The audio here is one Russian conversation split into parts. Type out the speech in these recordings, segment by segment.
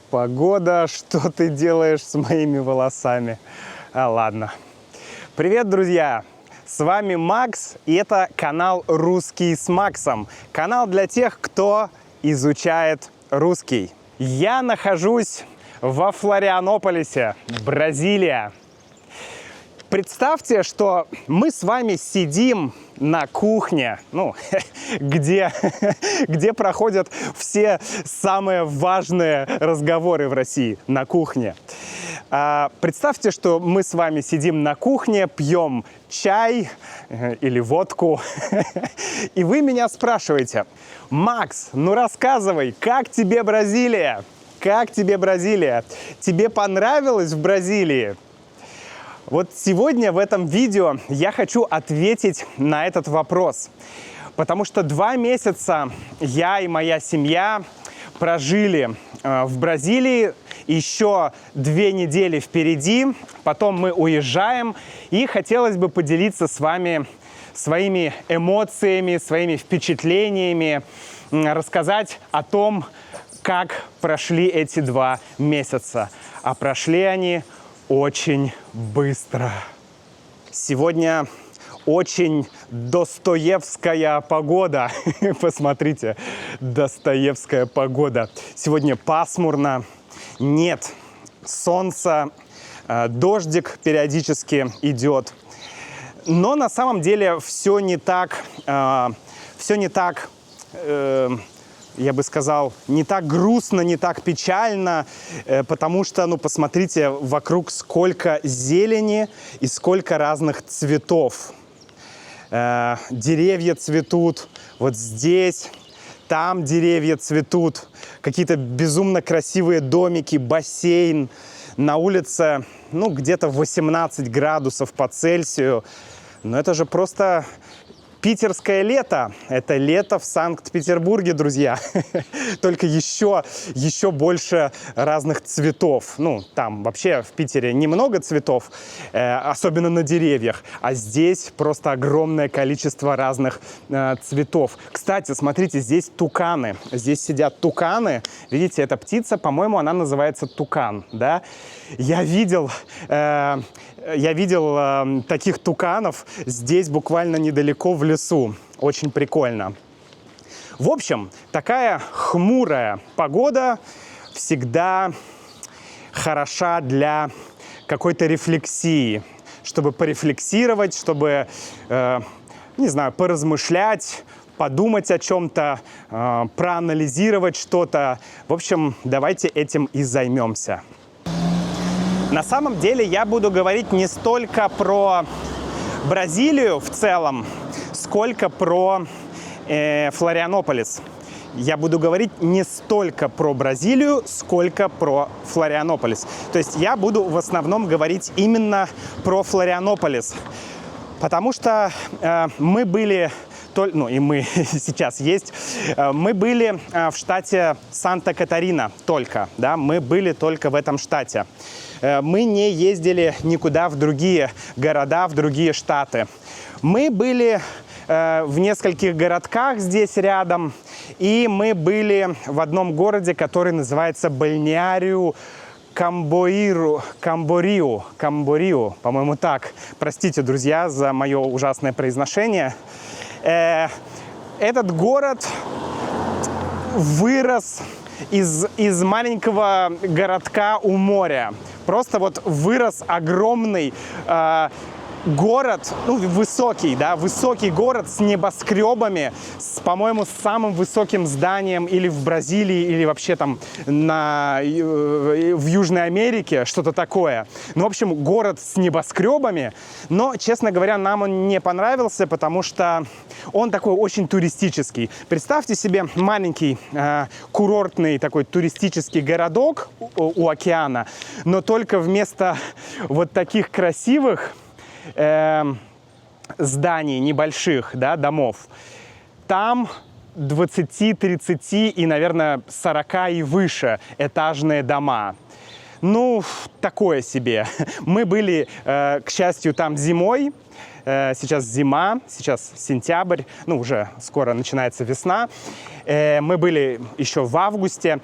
Погода, что ты делаешь с моими волосами? Ладно. Привет, друзья! С вами Макс, и это канал «Русский с Максом». Канал для тех, кто изучает русский. Я нахожусь во Флорианополисе, Бразилия. Представьте, что мы с вами сидим на кухне, где проходят все самые важные разговоры в России, на кухне. Представьте, что мы с вами сидим на кухне, пьем чай или водку, и вы меня спрашиваете: Макс, ну рассказывай, как тебе Бразилия? Как тебе Бразилия? Тебе понравилось в Бразилии? Вот сегодня в этом видео я хочу ответить на этот вопрос, потому что 2 месяца я и моя семья прожили в Бразилии, еще 2 недели впереди, потом мы уезжаем, и хотелось бы поделиться с вами своими эмоциями, своими впечатлениями, рассказать о том, как прошли эти 2 месяца. А прошли они очень быстро. Сегодня очень достоевская погода. Посмотрите, достоевская погода. Сегодня пасмурно, нет солнца, дождик периодически идет. Но на самом деле все не так, я бы сказал, не так грустно, не так печально, потому что, посмотрите, вокруг сколько зелени и сколько разных цветов. Деревья цветут вот здесь, там деревья цветут, какие-то безумно красивые домики, бассейн. На улице, где-то 18 градусов по Цельсию. Но это же просто питерское лето. Это лето в Санкт-Петербурге, друзья. Только еще больше разных цветов. Там вообще в Питере немного цветов, особенно на деревьях. А здесь просто огромное количество разных цветов. Кстати, смотрите, здесь туканы. Здесь сидят туканы. Видите, эта птица, по-моему, она называется тукан, да? Я видел таких туканов здесь буквально недалеко в лесу. Очень прикольно. В общем, такая хмурая погода всегда хороша для какой-то рефлексии, чтобы порефлексировать, чтобы, поразмышлять, подумать о чем-то, проанализировать что-то. В общем, давайте этим и займемся. На самом деле я буду говорить не столько про Бразилию в целом, сколько про Флорианополис. Я буду говорить не столько про Бразилию, сколько про Флорианополис. То есть я буду в основном говорить именно про Флорианополис, потому что мы были... и мы сейчас есть. Мы были в штате Санта-Катарина только, да, мы были только в этом штате. Мы не ездили никуда в другие города, в другие штаты. Мы были в нескольких городках здесь рядом, и мы были в одном городе, который называется Бальнеариу Камбориу, по-моему, так. Простите, друзья, за мое ужасное произношение. Этот город вырос из маленького городка у моря. Просто вот вырос огромный город, высокий город с небоскребами, по-моему, с самым высоким зданием или в Бразилии, или вообще там в Южной Америке, что-то такое. В общем, город с небоскребами, но, честно говоря, нам он не понравился, потому что он такой очень туристический. Представьте себе маленький курортный такой туристический городок у океана, но только вместо вот таких красивых зданий небольших, да, домов, там 20, 30 и, наверное, 40 и выше этажные дома. Такое себе. Мы были, к счастью, там зимой. Сейчас зима, сейчас сентябрь, уже скоро начинается весна. Мы были еще в августе.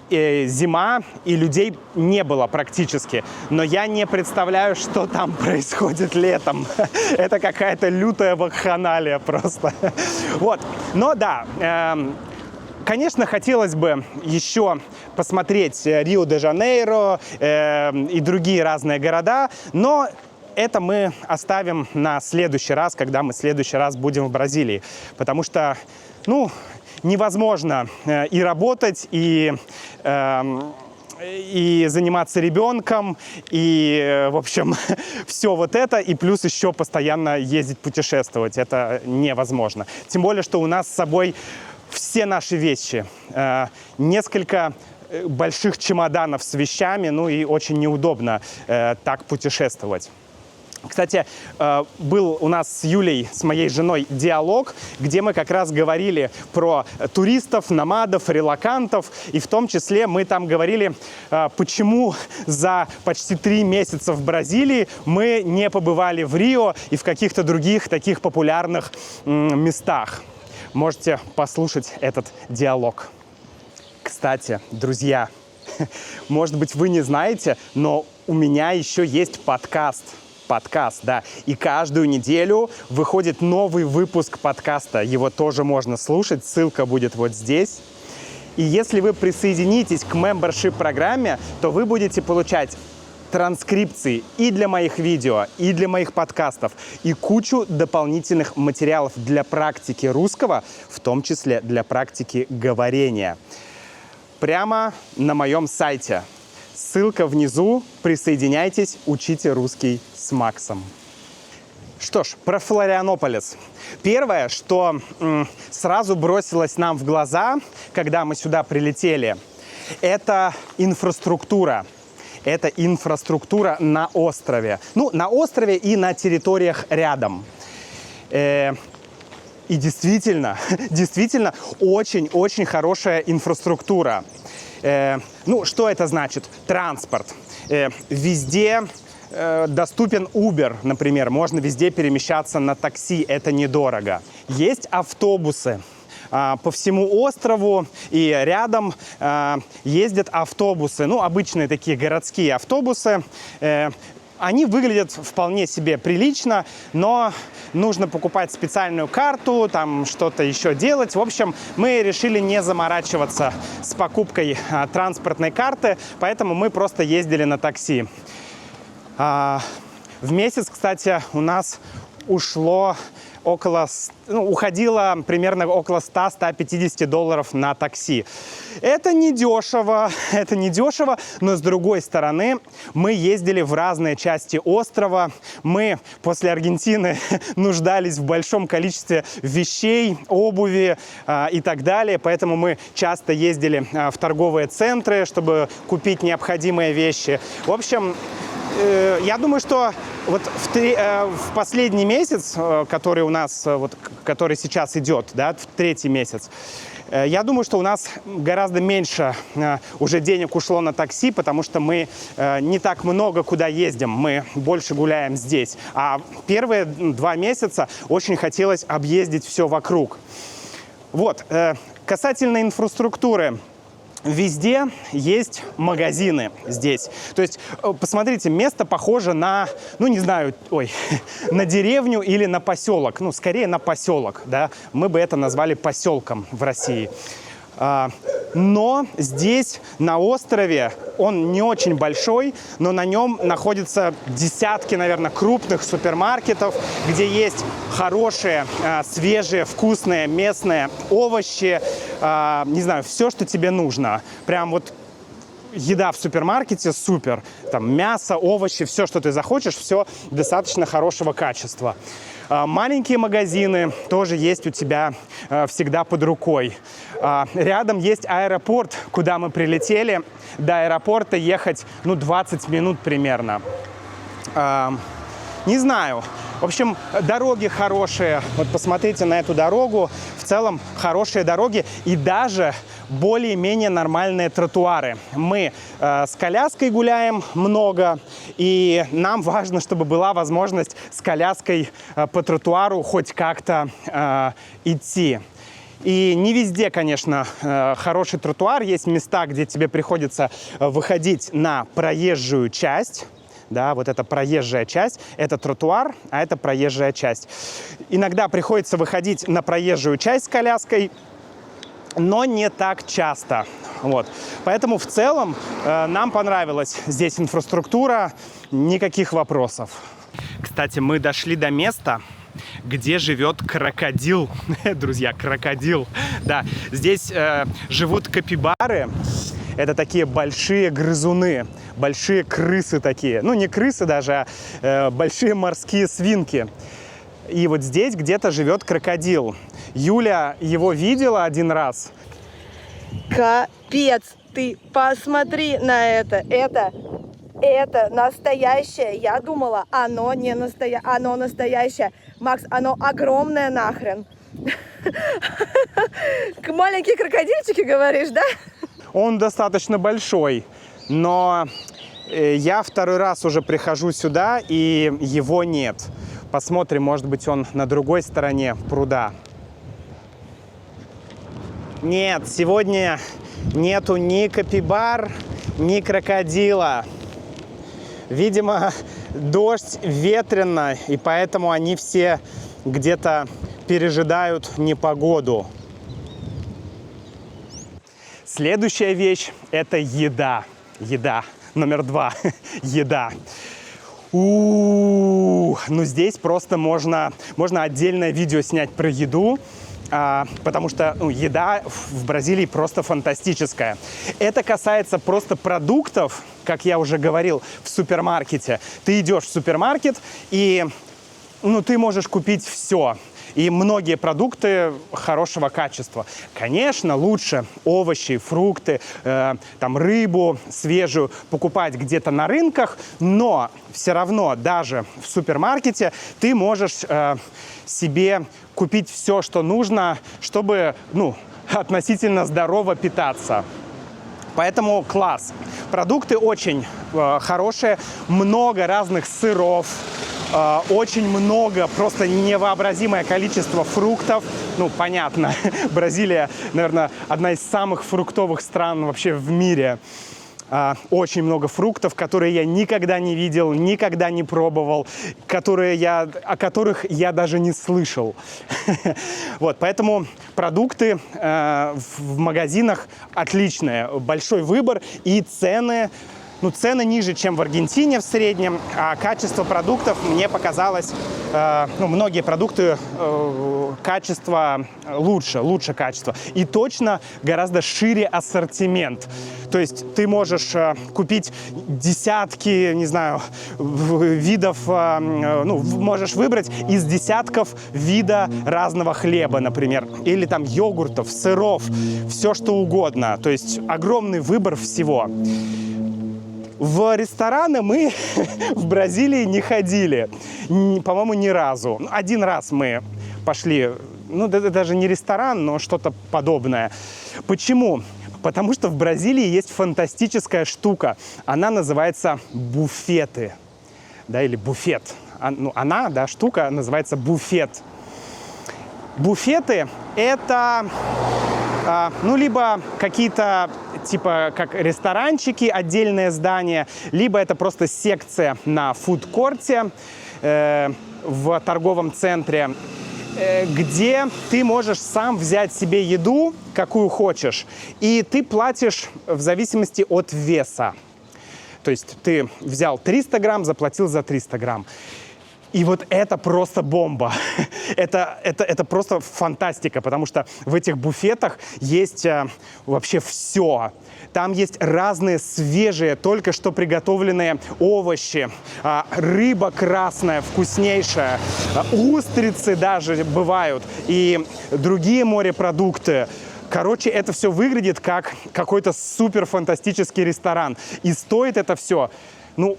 зима, и людей не было практически. Но я не представляю, что там происходит летом. Это какая-то лютая вакханалия просто. Вот. Но да, конечно, хотелось бы еще посмотреть Рио-де-Жанейро и другие разные города, но это мы оставим на следующий раз, когда мы в следующий раз будем в Бразилии. Потому что, ну, невозможно и работать, и заниматься ребенком, и, в общем, все вот это, и плюс еще постоянно ездить путешествовать. Это невозможно. Тем более, что у нас с собой все наши вещи. Несколько больших чемоданов с вещами, ну и очень неудобно так путешествовать. Кстати, был у нас с Юлей, с моей женой, диалог, где мы как раз говорили про туристов, номадов, релокантов. И в том числе мы там говорили, почему за почти 3 месяца в Бразилии мы не побывали в Рио и в каких-то других таких популярных местах. Можете послушать этот диалог. Кстати, друзья, может быть, вы не знаете, но у меня еще есть подкаст, да. И каждую неделю выходит новый выпуск подкаста. Его тоже можно слушать. Ссылка будет вот здесь. И если вы присоединитесь к membership-программе, то вы будете получать транскрипции и для моих видео, и для моих подкастов, и кучу дополнительных материалов для практики русского, в том числе для практики говорения. Прямо на моем сайте. Ссылка внизу. Присоединяйтесь, учите русский с Максом. Что ж, про Флорианополис. Первое, что сразу бросилось нам в глаза, когда мы сюда прилетели, это инфраструктура. Это инфраструктура на острове. Ну, на острове и на территориях рядом. И действительно очень-очень хорошая инфраструктура. Ну, что это значит? Транспорт. Везде доступен Uber, например. Можно везде перемещаться на такси. Это недорого. Есть автобусы. По всему острову и рядом ездят автобусы. Ну, обычные такие городские автобусы. Они выглядят вполне себе прилично, но нужно покупать специальную карту, там что-то еще делать. В общем, мы решили не заморачиваться с покупкой транспортной карты, поэтому мы просто ездили на такси. В месяц, кстати, у нас уходило примерно около $100-150 на такси. Это недешево, но с другой стороны, мы ездили в разные части острова. Мы после Аргентины нуждались в большом количестве вещей, обуви и так далее, поэтому мы часто ездили в торговые центры, чтобы купить необходимые вещи. В общем, я думаю, что вот в последний месяц, который у нас, который сейчас идет, да, в 3-й месяц, я думаю, что у нас гораздо меньше уже денег ушло на такси, потому что мы не так много куда ездим, мы больше гуляем здесь. А первые 2 месяца очень хотелось объездить все вокруг. Вот, касательно инфраструктуры. Везде есть магазины здесь. То есть, посмотрите, место похоже на, ну, не знаю, на деревню или на поселок. Ну, скорее на поселок, да. Мы бы это назвали поселком в России. Но здесь, на острове, он не очень большой, но на нем находятся десятки, наверное, крупных супермаркетов, где есть хорошие, свежие, вкусные, местные овощи, не знаю, все, что тебе нужно. Прям вот еда в супермаркете супер. Там мясо, овощи, все, что ты захочешь, все достаточно хорошего качества. Маленькие магазины тоже есть у тебя всегда под рукой. Рядом есть аэропорт, куда мы прилетели. До аэропорта ехать, 20 минут примерно. Не знаю. В общем, дороги хорошие. Вот посмотрите на эту дорогу. В целом хорошие дороги и даже более-менее нормальные тротуары. Мы с коляской гуляем много, и нам важно, чтобы была возможность с коляской по тротуару хоть как-то идти. И не везде, конечно, хороший тротуар. Есть места, где тебе приходится выходить на проезжую часть. Да, вот это проезжая часть, это тротуар, а это проезжая часть. Иногда приходится выходить на проезжую часть с коляской, но не так часто. Вот. Поэтому в целом нам понравилась здесь инфраструктура, никаких вопросов. Кстати, мы дошли до места, где живет крокодил. Друзья, крокодил. Да, здесь живут капибары. Это такие большие грызуны, большие крысы такие. Ну, не крысы даже, а большие морские свинки. И вот здесь где-то живет крокодил. Юля его видела один раз. Капец, ты посмотри на это. Это настоящее. Я думала, оно не настоящее. Оно настоящее. Макс, оно огромное нахрен. Маленькие крокодильчики, говоришь, да? Он достаточно большой, но я второй раз уже прихожу сюда, и его нет. Посмотрим, может быть, он на другой стороне пруда. Нет, сегодня нету ни капибар, ни крокодила. Видимо, дождь, ветрено, и поэтому они все где-то пережидают непогоду. Следующая вещь – это еда. Еда. Номер 2. Еда. Ну, здесь просто можно отдельное видео снять про еду, потому что еда в Бразилии просто фантастическая. Это касается просто продуктов, как я уже говорил, в супермаркете. Ты идешь в супермаркет, и ты можешь купить все. И многие продукты хорошего качества. Конечно, лучше овощи, фрукты, там, рыбу свежую покупать где-то на рынках, но все равно даже в супермаркете ты можешь себе купить все, что нужно, чтобы относительно здорово питаться. Поэтому класс. Продукты очень хорошие, много разных сыров. Очень много, просто невообразимое количество фруктов. Ну, понятно, Бразилия, наверное, одна из самых фруктовых стран вообще в мире. Очень много фруктов, которые я никогда не видел, никогда не пробовал, о которых я даже не слышал. Вот, поэтому продукты в магазинах отличные, большой выбор и цены. Цены ниже, чем в Аргентине в среднем, а качество продуктов мне показалось, многие продукты качество лучше качества. И точно гораздо шире ассортимент. То есть ты можешь купить десятки, не знаю, видов, можешь выбрать из десятков вида разного хлеба, например, или там йогуртов, сыров, все что угодно. То есть огромный выбор всего. В рестораны мы в Бразилии не ходили, по-моему, ни разу. Один раз мы пошли, это даже не ресторан, но что-то подобное. Почему? Потому что в Бразилии есть фантастическая штука. Она называется буфеты, да, или буфет. Штука называется буфет. Буфеты – это, либо какие-то типа как ресторанчики, отдельное здание, либо это просто секция на фудкорте в торговом центре, где ты можешь сам взять себе еду, какую хочешь, и ты платишь в зависимости от веса. То есть ты взял 300 грамм, заплатил за 300 грамм. И вот это просто бомба. это просто фантастика, потому что в этих буфетах есть вообще все. Там есть разные свежие, только что приготовленные овощи, рыба красная, вкуснейшая, устрицы даже бывают и другие морепродукты. Короче, это все выглядит как какой-то суперфантастический ресторан. И стоит это все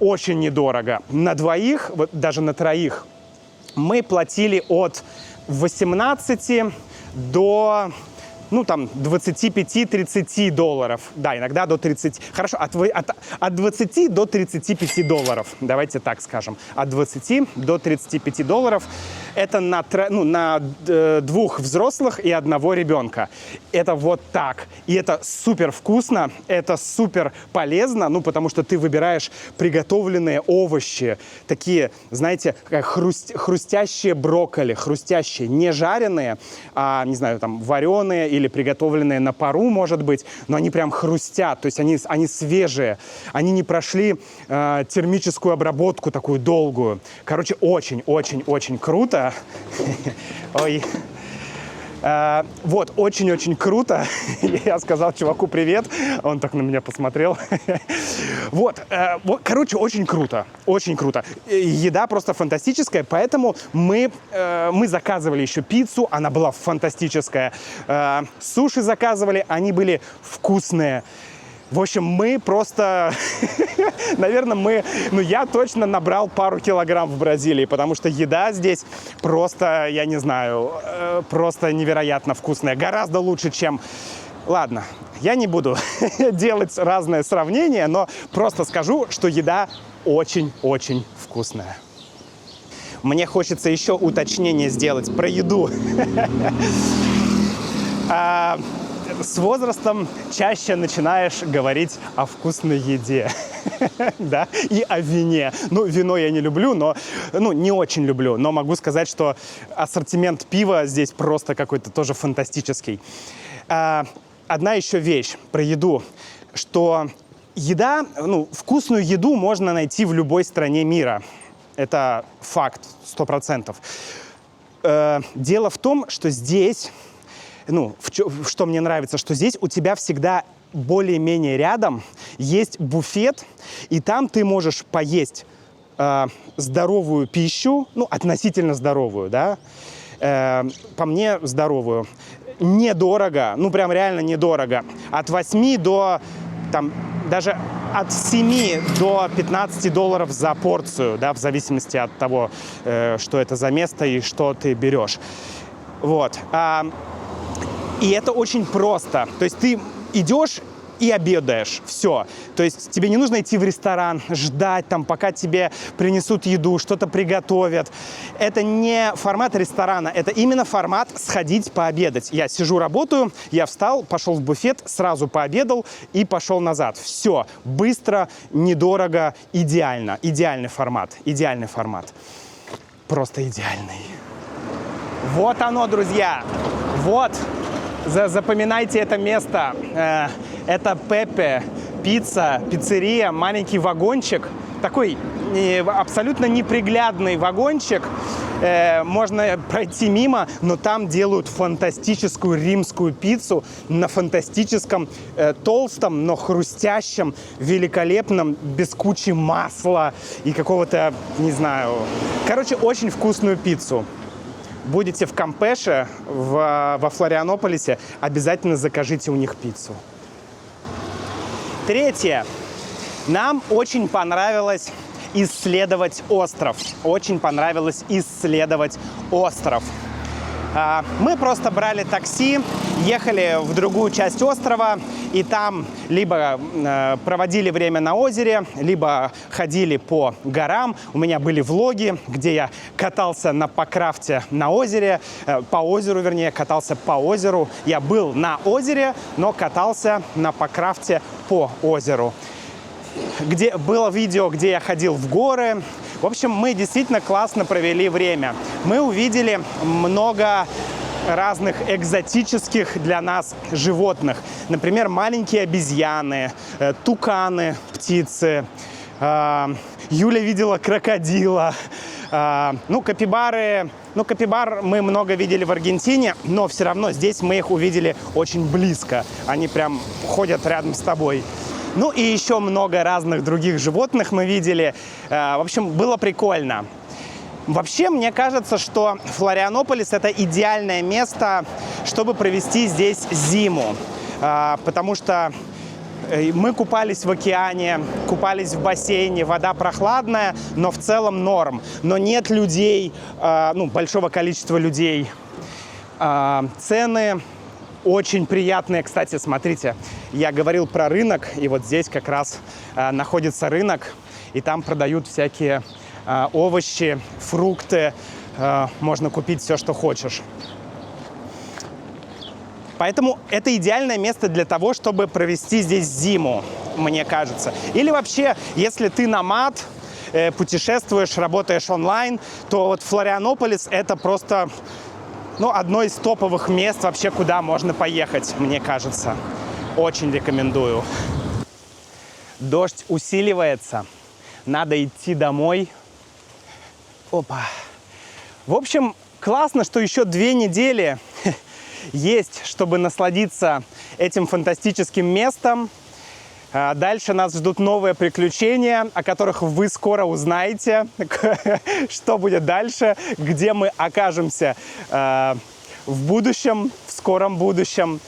очень недорого. На двоих, вот даже на троих, мы платили от 18 до ну, там, 25-30 долларов. Да, иногда до 30. Хорошо, от 20 до 35 долларов. Давайте так скажем. От 20 до 35 долларов. Это на двух взрослых и одного ребенка. Это вот так. И это супер вкусно, это супер полезно, ну, потому что ты выбираешь приготовленные овощи. Такие, знаете, хрустящие брокколи, хрустящие, не жареные, а, не знаю, там, вареные или приготовленные на пару, может быть, но они прям хрустят, то есть они свежие, они не прошли термическую обработку такую долгую. Короче, очень-очень-очень круто. Ой. Вот, очень-очень круто. Я сказал чуваку привет, он так на меня посмотрел. Вот, короче, очень круто, очень круто. Еда просто фантастическая, поэтому мы заказывали еще пиццу, она была фантастическая. Суши заказывали, они были вкусные. В общем, мы просто, наверное, я точно набрал пару килограмм в Бразилии, потому что еда здесь просто, я не знаю, просто невероятно вкусная. Гораздо лучше, чем... Ладно, я не буду делать разные сравнения, но просто скажу, что еда очень-очень вкусная. Мне хочется еще уточнение сделать про еду. С возрастом чаще начинаешь говорить о вкусной еде, да, и о вине. Ну, вино я не люблю, не очень люблю, но могу сказать, что ассортимент пива здесь просто какой-то тоже фантастический. Одна еще вещь про еду, что еда, вкусную еду можно найти в любой стране мира. Это факт, 100%. Дело в том, что здесь... что мне нравится, что здесь у тебя всегда более-менее рядом есть буфет, и там ты можешь поесть здоровую пищу, относительно здоровую, да, по мне здоровую, недорого, прям реально недорого, от 8 до, даже от 7 до 15 долларов за порцию, да, в зависимости от того, что это за место и что ты берешь. Вот. И это очень просто. То есть ты идешь и обедаешь. Все. То есть тебе не нужно идти в ресторан, ждать, пока тебе принесут еду, что-то приготовят. Это не формат ресторана, это именно формат сходить пообедать. Я сижу, работаю, я встал, пошел в буфет, сразу пообедал и пошел назад. Все. Быстро, недорого, идеально. Идеальный формат. Идеальный формат. Просто идеальный. Вот оно, друзья. Вот. Запоминайте это место. Это Пепе, пиццерия, маленький вагончик. Такой абсолютно неприглядный вагончик. Можно пройти мимо, но там делают фантастическую римскую пиццу на фантастическом, толстом, но хрустящем, великолепном, без кучи масла и какого-то, не знаю... Короче, очень вкусную пиццу. Будете в Кампеше, во Флорианополисе, обязательно закажите у них пиццу. Третье. Нам очень понравилось исследовать остров. Очень понравилось исследовать остров. Мы просто брали такси, ехали в другую часть острова, и там либо проводили время на озере, либо ходили по горам. У меня были влоги, где я катался на покрафте на озере, катался по озеру. Я был на озере, но катался на покрафте по озеру. Где было видео, где я ходил в горы. В общем, мы действительно классно провели время. Мы увидели много разных экзотических для нас животных. Например, маленькие обезьяны, туканы, птицы. Юля видела крокодила. Капибары. Капибар мы много видели в Аргентине, но все равно здесь мы их увидели очень близко. Они прям ходят рядом с тобой. И еще много разных других животных мы видели. В общем, было прикольно. Вообще, мне кажется, что Флорианополис – это идеальное место, чтобы провести здесь зиму. Потому что мы купались в океане, купались в бассейне, вода прохладная, но в целом норм. Но нет людей, большого количества людей. Цены Очень приятные, кстати, смотрите, я говорил про рынок, и вот здесь как раз находится рынок, и там продают всякие овощи, фрукты, можно купить все, что хочешь. Поэтому это идеальное место для того, чтобы провести здесь зиму, мне кажется. Или вообще, если ты номад, путешествуешь, работаешь онлайн, то вот Флорианополис — это просто, ну, одно из топовых мест вообще, куда можно поехать, мне кажется. Очень рекомендую. Дождь усиливается. Надо идти домой. Опа. В общем, классно, что еще 2 недели есть, чтобы насладиться этим фантастическим местом. Дальше нас ждут новые приключения, о которых вы скоро узнаете, что будет дальше, где мы окажемся в будущем, в скором будущем.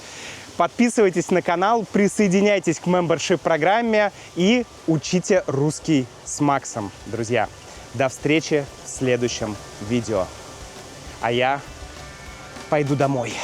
Подписывайтесь на канал, присоединяйтесь к мембершип-программе и учите русский с Максом, друзья. До встречи в следующем видео. А я пойду домой.